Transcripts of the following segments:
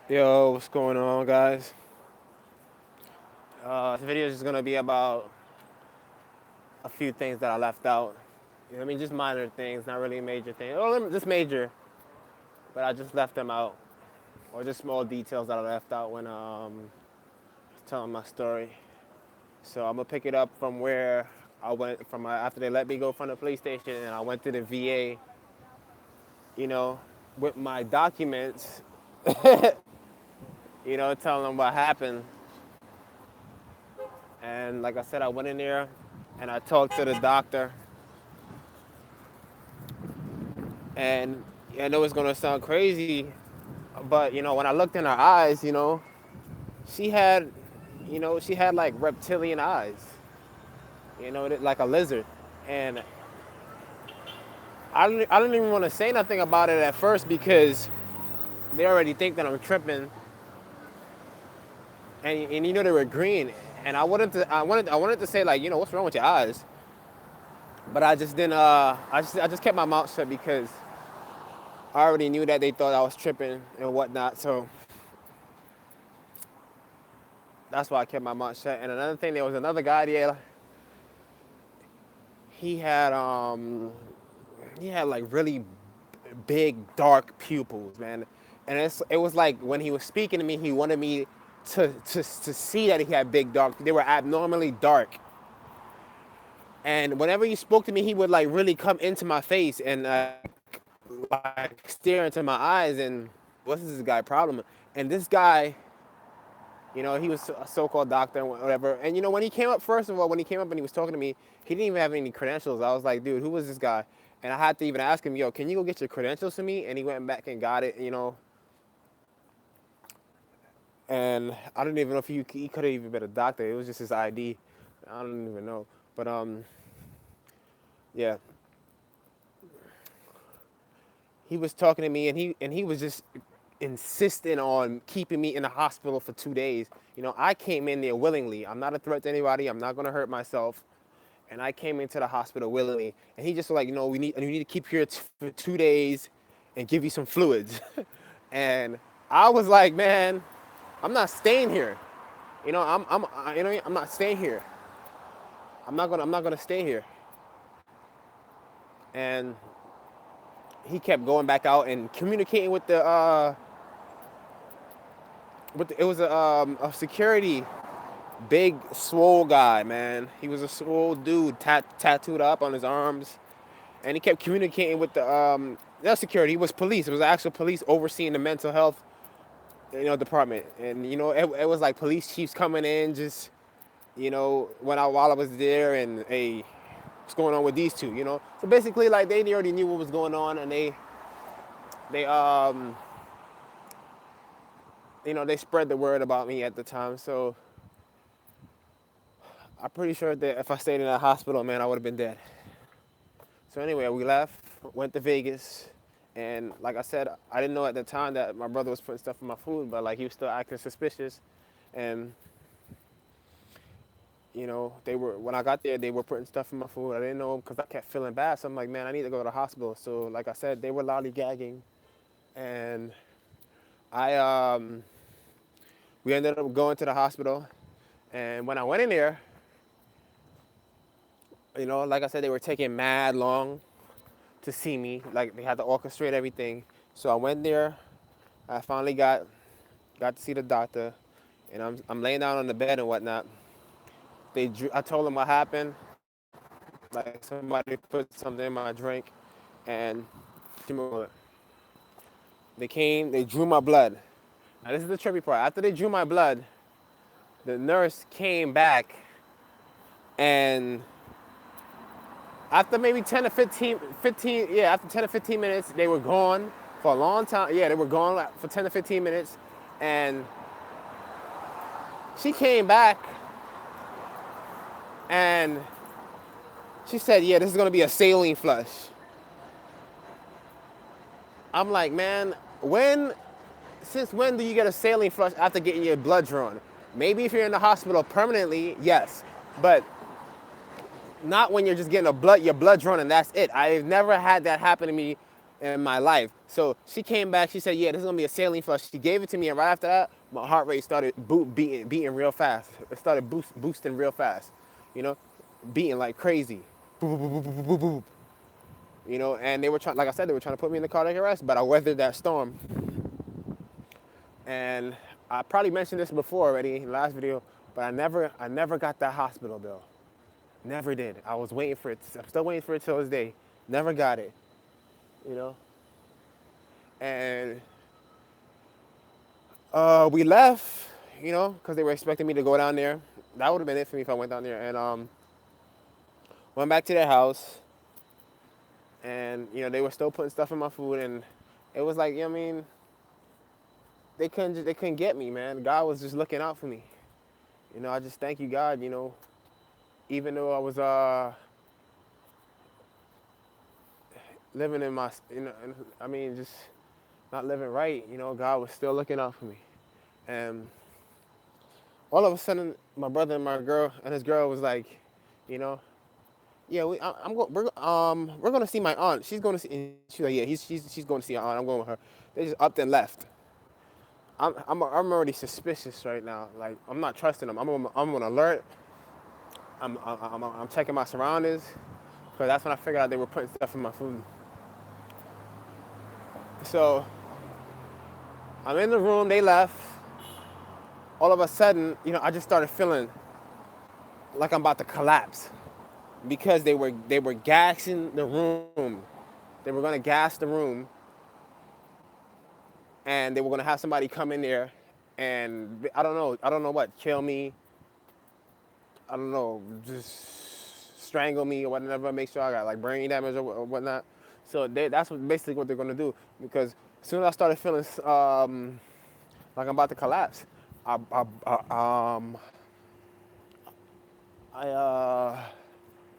Yo, what's going on, guys? This video is just gonna be about a few things that I left out. You know what I mean? Just minor things, not really major things. Oh, just major, but I just left them out, or just small details that I left out when telling my story. So I'm gonna pick it up from where I went from after they let me go from the police station, and I went to the VA. You know, with my documents. Telling them what happened. And like I said, I went in there and I talked to the doctor. And I know it's gonna sound crazy, but when I looked in her eyes, she had, she had like reptilian eyes, like a lizard. And I didn't even want to say nothing about it at first because they already think that I'm tripping. And they were green, and I wanted to say, like, what's wrong with your eyes? But I just didn't. I just kept my mouth shut because I already knew that they thought I was tripping and whatnot. So that's why I kept my mouth shut. And another thing, there was another guy there. He had he had like really big dark pupils, man. And it was like when he was speaking to me, he wanted me to see that he had big dark. They were abnormally dark. And whenever he spoke to me, he would like really come into my face and like stare into my eyes. And what's this guy problem? And this guy, he was a so-called doctor and whatever. And when he came up, first of all, when he came up and he was talking to me, he didn't even have any credentials. I was like, dude, who was this guy? And I had to even ask him, yo, can you go get your credentials for me? And he went back and got it. And I don't even know if he could have even been a doctor. It was just his ID. I don't even know. But yeah, he was talking to me, and he was just insisting on keeping me in the hospital for 2 days. I came in there willingly. I'm not a threat to anybody. I'm not gonna hurt myself. And I came into the hospital willingly. And he just was like, we need to keep you here for 2 days and give you some fluids. And I was like, man, I'm not staying here. I'm not staying here. I'm not gonna stay here. And he kept going back out and communicating with it was a security, big swole guy, man. He was a swole dude, tattooed up on his arms, and he kept communicating with the not security. He was police. It was actual police overseeing the mental health, department. And it was like police chiefs coming in, just while I was there, and hey, what's going on with these two? So basically, like, they already knew what was going on, and they they spread the word about me at the time. So I'm pretty sure that if I stayed in that hospital, man, I would have been dead. So anyway, we left, went to Vegas, and like I said, I didn't know at the time that my brother was putting stuff in my food, but like he was still acting suspicious. And they were, when I got there, they were putting stuff in my food. I didn't know because I kept feeling bad. So I'm like, man, I need to go to the hospital. So like I said, they were lollygagging, and I we ended up going to the hospital. And when I went in there, like I said, they were taking mad long to see me. Like, they had to orchestrate everything. So I went there. I finally got to see the doctor, and I'm laying down on the bed and whatnot. I told them what happened. Like, somebody put something in my drink, and they came. They drew my blood. Now this is the trippy part. After they drew my blood, the nurse came back, and after maybe 10 to 15, yeah, after 10 to 15 minutes, they were gone for a long time. Yeah, they were gone for 10 to 15 minutes. And she came back and she said, yeah, this is going to be a saline flush. I'm like, man, since when do you get a saline flush after getting your blood drawn? Maybe if you're in the hospital permanently, yes. But not when you're just getting your blood drawn and that's it. I've never had that happen to me in my life. So she came back. She said, "Yeah, this is gonna be a saline flush." She gave it to me, and right after that, my heart rate started beating real fast. It started boosting real fast, you know, beating like crazy. Boop, boop, boop, boop, boop, boop, boop. You know, and they were trying, like I said, they were trying to put me in the cardiac arrest, but I weathered that storm. And I probably mentioned this before already in the last video, but I never got that hospital bill. Never did. I was waiting for it. I'm still waiting for it till this day. Never got it. You know. And we left. You know, because they were expecting me to go down there. That would have been it for me if I went down there. And went back to their house. And you know, they were still putting stuff in my food, and it was like, you know what I mean, they couldn't get me, man. God was just looking out for me. You know, I just thank you, God. You know, even though I was living in my, you know, I mean, just not living right. You know, God was still looking out for me. And all of a sudden, my brother and my girl and his girl was like, you know, yeah, we're gonna see my aunt. She's going to see. And she's like, yeah, she's going to see her aunt. I'm going with her. They just upped and left. I'm already suspicious right now. Like, I'm not trusting them. I'm on alert. I'm checking my surroundings, because that's when I figured out they were putting stuff in my food. So I'm in the room. They left. All of a sudden, you know, I just started feeling like I'm about to collapse, because they were gassing the room. They were gonna gas the room, and they were gonna have somebody come in there, and I don't know what, kill me. I don't know, just strangle me or whatever, make sure I got like brain damage or whatnot. So that's basically what they're gonna do, because as soon as I started feeling like I'm about to collapse, I, I, um, I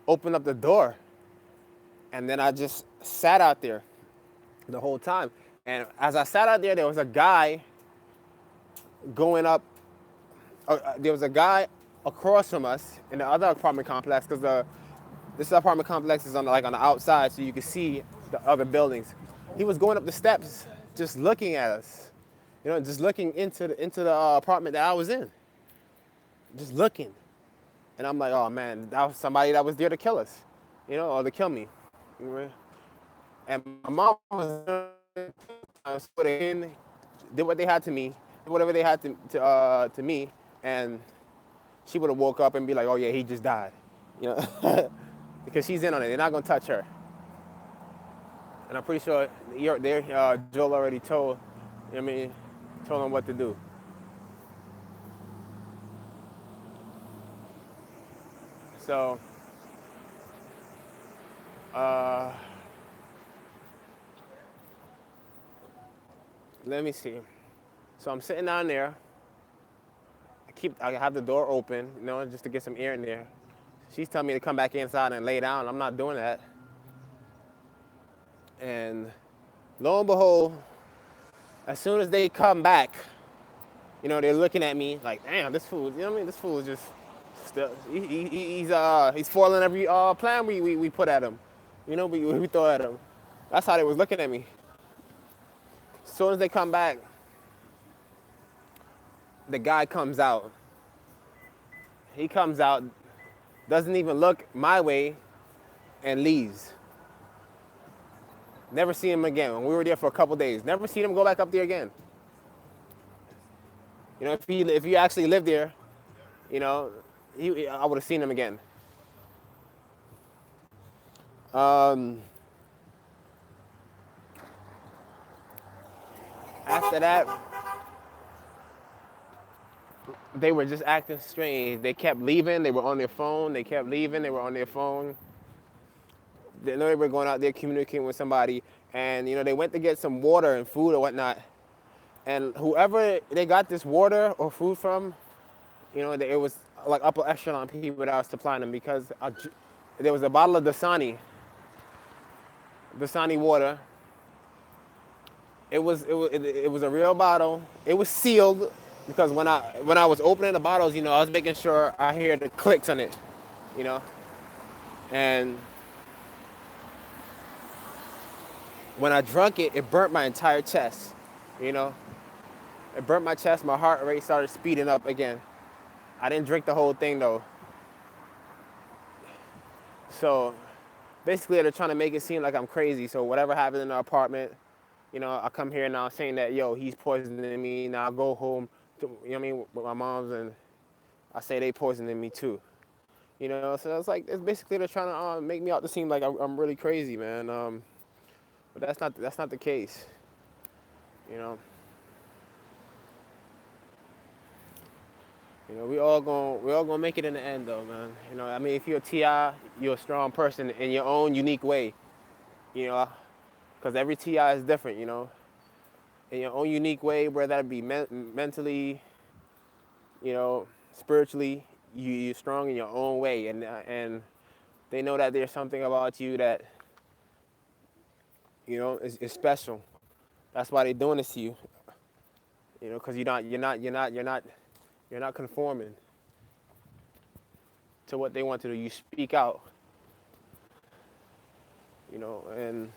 opened up the door, and then I just sat out there the whole time. And as I sat out there was a guy going up. There was a guy across from us in the other apartment complex, because this apartment complex is on on the outside, so you can see the other buildings. He was going up the steps, just looking at us, you know, just looking into the apartment that I was in, just looking. And I'm like, oh man, that was somebody that was there to kill us, you know, or to kill me. You know? And my mom was put in, did what they had to me, did whatever they had to me, and she would have woke up and be like, oh yeah, he just died, you know, because she's in on it. They're not gonna touch her. And I'm pretty sure Joel already told, you know what I mean, told him what to do. So, let me see. So I'm sitting down there. I have the door open, you know, just to get some air in there. She's telling me to come back inside and lay down. I'm not doing that. And lo and behold, as soon as they come back, you know, they're looking at me like, damn, this fool, you know what I mean? This fool is just still, he's foiling every plan we put at him. You know, we throw at him. That's how they was looking at me. As soon as they come back, the guy comes out. He comes out, doesn't even look my way, and leaves. Never see him again. We were there for a couple days. Never seen him go back up there again. You know, if he actually lived there, you know, I would have seen him again. After that, they were just acting strange. They kept leaving. They were on their phone. They kept leaving. They were on their phone. They know they were going out there communicating with somebody, and you know, they went to get some water and food or whatnot. And whoever they got this water or food from, you know, it was like upper echelon people that was supplying them, because there was a bottle of Dasani water. It was a real bottle. It was sealed, because when I was opening the bottles, you know, I was making sure I hear the clicks on it, you know, and when I drunk it, it burnt my entire chest. You know, it burnt my chest. My heart rate started speeding up again. I didn't drink the whole thing though. So basically, they're trying to make it seem like I'm crazy. So whatever happened in the apartment, I come here now saying that, yo, he's poisoning me. Now I go home, with my mom's, and I say they poisoning me too. So it's basically they're trying to make me out to seem like I'm really crazy, man. But that's not the case. You know. We all gonna make it in the end, though, man. If you're a Ti, you're a strong person in your own unique way. You know, because every Ti is different. In your own unique way, whether that be mentally, spiritually, you're strong in your own way, and they know that there's something about you that is special. That's why they're doing this to you. Because you're not conforming to what they want to do. You speak out. And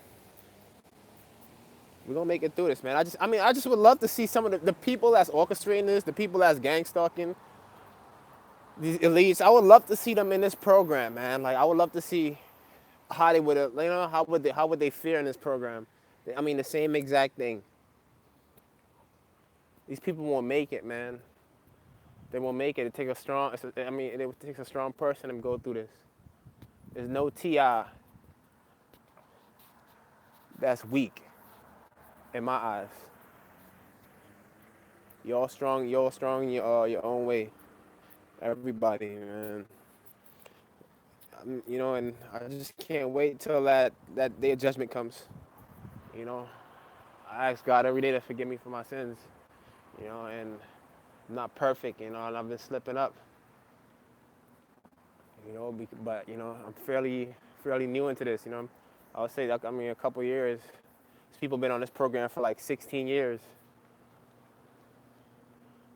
we're gonna make it through this, man. I just would love to see some of the people that's orchestrating this, the people that's gang stalking, these elites. I would love to see them in this program, man. Like I would love to see how they would, how would they fare in this program. The same exact thing. These people won't make it, man. They won't make it. It takes a strong person to go through this. There's no Ti that's weak in my eyes. You're all strong in your own way. Everybody, man. And I just can't wait till that day of judgment comes. I ask God every day to forgive me for my sins. And I'm not perfect, and I've been slipping up. But I'm fairly new into this. I would say a couple years. These people been on this program for like 16 years.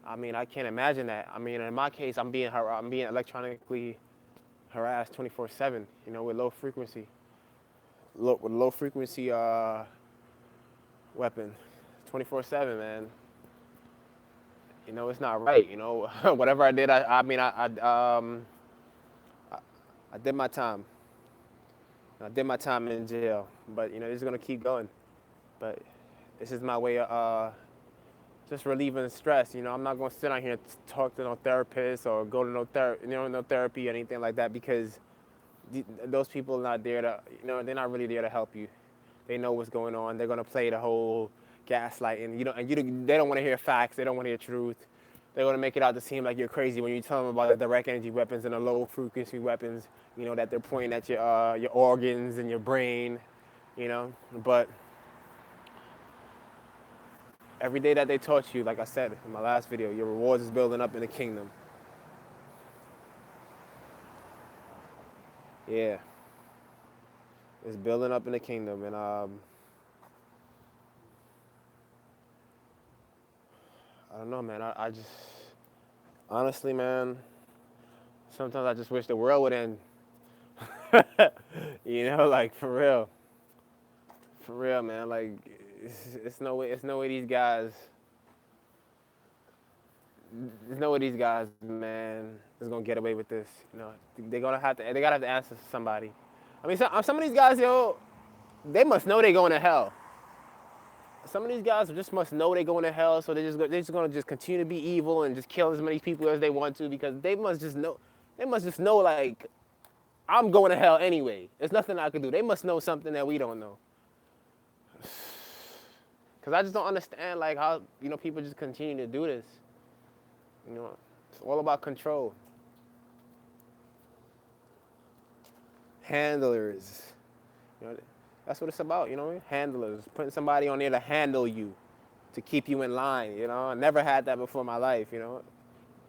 I can't imagine that. In my case, I'm being electronically harassed 24/7. With low frequency weapon, 24/7, man. It's not right. Whatever I did, I did my time. I did my time in jail, but this is gonna keep going. But this is my way of just relieving stress. I'm not gonna sit down here and talk to no therapist or go to no therapy or anything like that, because those people are not there to, they're not really there to help you. They know what's going on. They're gonna play the whole gaslighting. They don't want to hear facts. They don't want to hear truth. They're gonna make it out to seem like you're crazy when you tell them about the direct energy weapons and the low frequency weapons. That they're pointing at your organs and your brain. But every day that they taught you, like I said in my last video, your rewards is building up in the kingdom. Yeah. It's building up in the kingdom, and I don't know, man. I just, honestly, man, sometimes I just wish the world would end. Like for real. For real, man. Like, it's no way these guys. There's no way these guys, man, is gonna get away with this. They gotta have to answer to somebody. Some of these guys, they must know they're going to hell. Some of these guys just must know they're going to hell, so they're just gonna just continue to be evil and just kill as many people as they want to, because they must just know. They must just know, like, I'm going to hell anyway. There's nothing I can do. They must know something that we don't know. Because I just don't understand, like, how people just continue to do this. It's all about control. Handlers. That's what it's about, handlers. Putting somebody on there to handle you, to keep you in line, I never had that before in my life,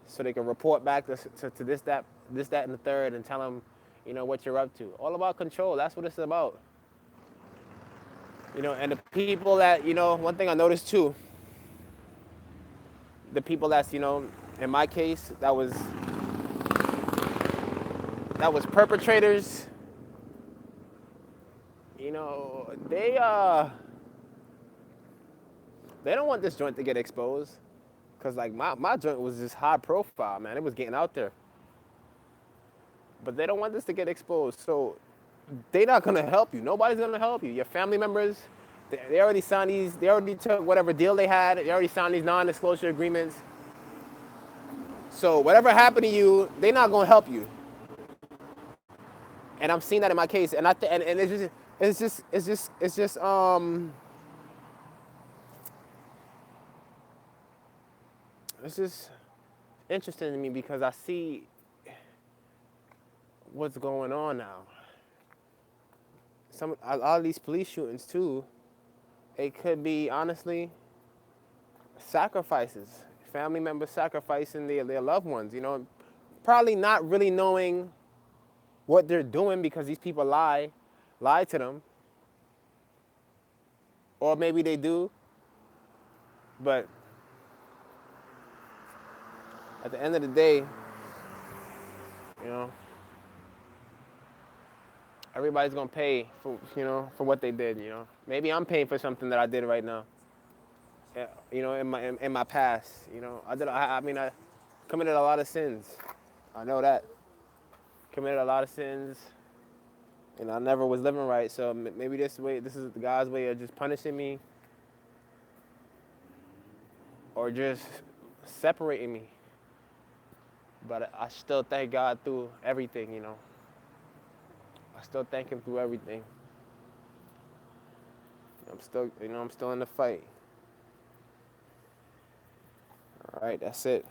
So they can report back to this, that, and the third, and tell them, what you're up to. All about control. That's what it's about. And the people that, one thing I noticed too, the people that's, in my case, that was perpetrators, they They don't want this joint to get exposed. Cause like my joint was just high profile, man. It was getting out there. But they don't want this to get exposed. So they're not gonna help you. Nobody's gonna help you. Your family members, they already signed these, they already took whatever deal they had, they already signed these non-disclosure agreements. So whatever happened to you, they're not gonna help you. And I'm seeing that in my case. And and it's just interesting to me because I see what's going on now. A lot of these police shootings too, it could be honestly sacrifices, family members sacrificing their loved ones. You know, probably not really knowing what they're doing because these people lie to them, or maybe they do, but at the end of the day, you know, everybody's gonna pay for, you know, for what they did. You know, maybe I'm paying for something that I did right now. You know, in my past, you know, I mean, I committed a lot of sins. I know that. Committed a lot of sins, and I never was living right. So maybe this is God's way of just punishing me, or just separating me. But I still thank God through everything. You know, I still thank Him through everything. I'm still in the fight. All right, that's it.